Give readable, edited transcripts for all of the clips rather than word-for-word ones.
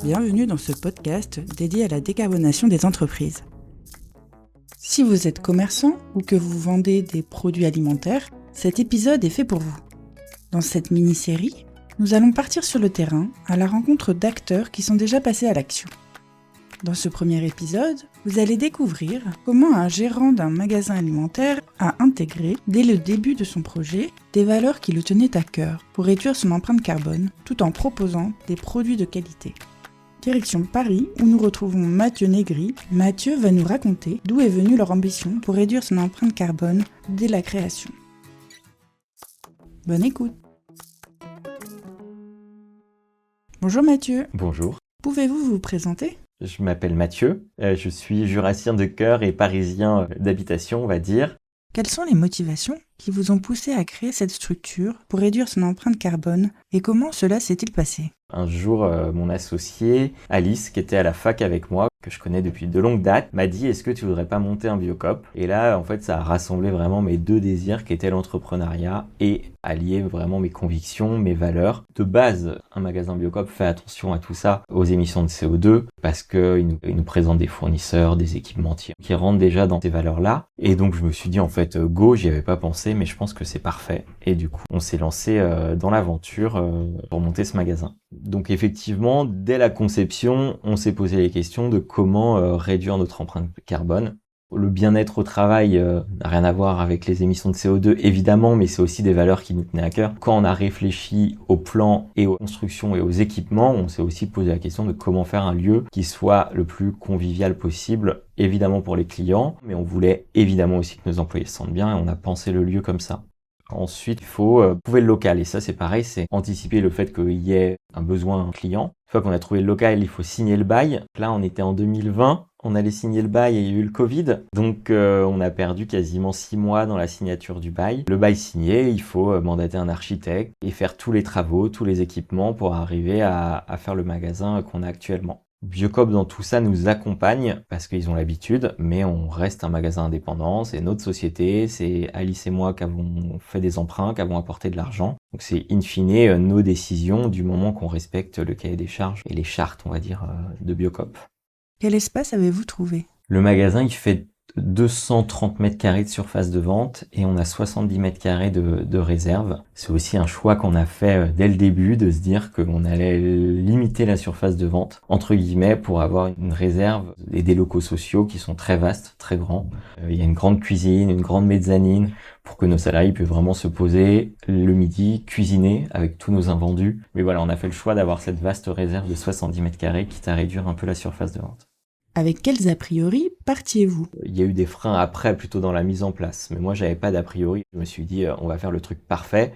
Bienvenue dans ce podcast dédié à la décarbonation des entreprises. Si vous êtes commerçant ou que vous vendez des produits alimentaires, cet épisode est fait pour vous. Dans cette mini-série, nous allons partir sur le terrain à la rencontre d'acteurs qui sont déjà passés à l'action. Dans ce premier épisode, vous allez découvrir comment un gérant d'un magasin alimentaire a intégré, dès le début de son projet, des valeurs qui le tenaient à cœur pour réduire son empreinte carbone tout en proposant des produits de qualité. Direction Paris, où nous retrouvons Mathieu Négri. Mathieu va nous raconter d'où est venue leur ambition pour réduire son empreinte carbone dès la création. Bonne écoute. Bonjour Mathieu. Bonjour. Pouvez-vous vous présenter ? Je m'appelle Mathieu, je suis jurassien de cœur et parisien d'habitation, on va dire. Quelles sont les motivations qui vous ont poussé à créer cette structure pour réduire son empreinte carbone et comment cela s'est-il passé ? Un jour, mon associée, Alice, qui était à la fac avec moi, que je connais depuis de longues dates, m'a dit « Est-ce que tu voudrais pas monter un Biocop ?» Et là, en fait, ça a rassemblé vraiment mes deux désirs qui étaient l'entrepreneuriat et allier vraiment mes convictions, mes valeurs. De base, un magasin Biocop fait attention à tout ça, aux émissions de CO2, parce qu'il nous présente des fournisseurs, des équipementiers qui rentrent déjà dans ces valeurs-là. Et donc, je me suis dit, en fait, go, j'y avais pas pensé, mais je pense que c'est parfait. Et du coup, on s'est lancé dans l'aventure pour monter ce magasin. Donc effectivement, dès la conception, on s'est posé les questions de comment réduire notre empreinte carbone. Le bien-être au travail n'a rien à voir avec les émissions de CO2, évidemment, mais c'est aussi des valeurs qui nous tenaient à cœur. Quand on a réfléchi au plan et aux constructions et aux équipements, on s'est aussi posé la question de comment faire un lieu qui soit le plus convivial possible, évidemment pour les clients, mais on voulait évidemment aussi que nos employés se sentent bien et on a pensé le lieu comme ça. Ensuite, il faut trouver le local. Et ça, c'est pareil, c'est anticiper le fait qu'il y ait un besoin client. Une fois qu'on a trouvé le local, il faut signer le bail. Là, on était en 2020, on allait signer le bail et il y a eu le Covid. Donc, on a perdu quasiment 6 mois dans la signature du bail. Le bail signé, il faut mandater un architecte et faire tous les travaux, tous les équipements pour arriver à faire le magasin qu'on a actuellement. Biocop dans tout ça nous accompagne parce qu'ils ont l'habitude, mais on reste un magasin indépendant, c'est notre société, c'est Alice et moi qui avons fait des emprunts, qui avons apporté de l'argent. Donc c'est in fine nos décisions du moment qu'on respecte le cahier des charges et les chartes, on va dire, de Biocop. Quel espace avez-vous trouvé ? Le magasin, il fait 230 mètres carrés de surface de vente et on a 70 mètres carrés de réserve. C'est aussi un choix qu'on a fait dès le début de se dire qu'on allait limiter la surface de vente, entre guillemets, pour avoir une réserve et des locaux sociaux qui sont très vastes, très grands. Il y a une grande cuisine, une grande mezzanine pour que nos salariés puissent vraiment se poser le midi, cuisiner avec tous nos invendus. Mais voilà, on a fait le choix d'avoir cette vaste réserve de 70 mètres carrés quitte à réduire un peu la surface de vente. Avec quels a priori partiez-vous ? Il y a eu des freins après, plutôt dans la mise en place. Mais moi, j'avais pas d'a priori. Je me suis dit, on va faire le truc parfait.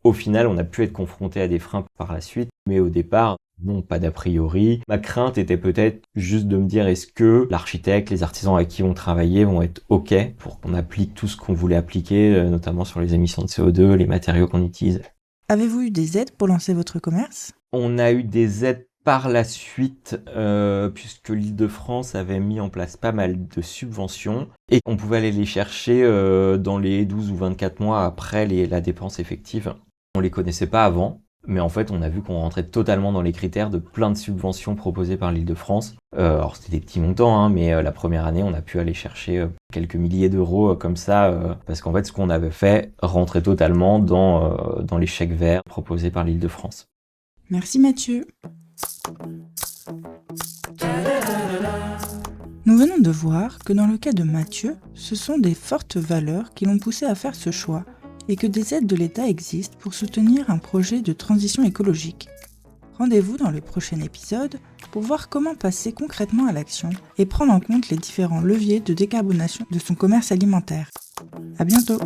Au final, on a pu être confronté à des freins par la suite. Mais au départ, non, pas d'a priori. Ma crainte était peut-être juste de me dire, est-ce que l'architecte, les artisans avec qui on travaillait vont être OK pour qu'on applique tout ce qu'on voulait appliquer, notamment sur les émissions de CO2, les matériaux qu'on utilise. Avez-vous eu des aides pour lancer votre commerce ? On a eu des aides par la suite, puisque l'Île-de-France avait mis en place pas mal de subventions et on pouvait aller les chercher dans les 12 ou 24 mois après la dépense effective. On les connaissait pas avant, mais en fait on a vu qu'on rentrait totalement dans les critères de plein de subventions proposées par l'Île-de-France. Alors c'était des petits montants, mais la première année on a pu aller chercher quelques milliers d'euros comme ça, parce qu'en fait ce qu'on avait fait rentrait totalement dans les chèques verts proposés par l'Île-de-France. Merci Mathieu. Nous venons de voir que dans le cas de Mathieu, ce sont des fortes valeurs qui l'ont poussé à faire ce choix et que des aides de l'État existent pour soutenir un projet de transition écologique. Rendez-vous dans le prochain épisode pour voir comment passer concrètement à l'action et prendre en compte les différents leviers de décarbonation de son commerce alimentaire. À bientôt!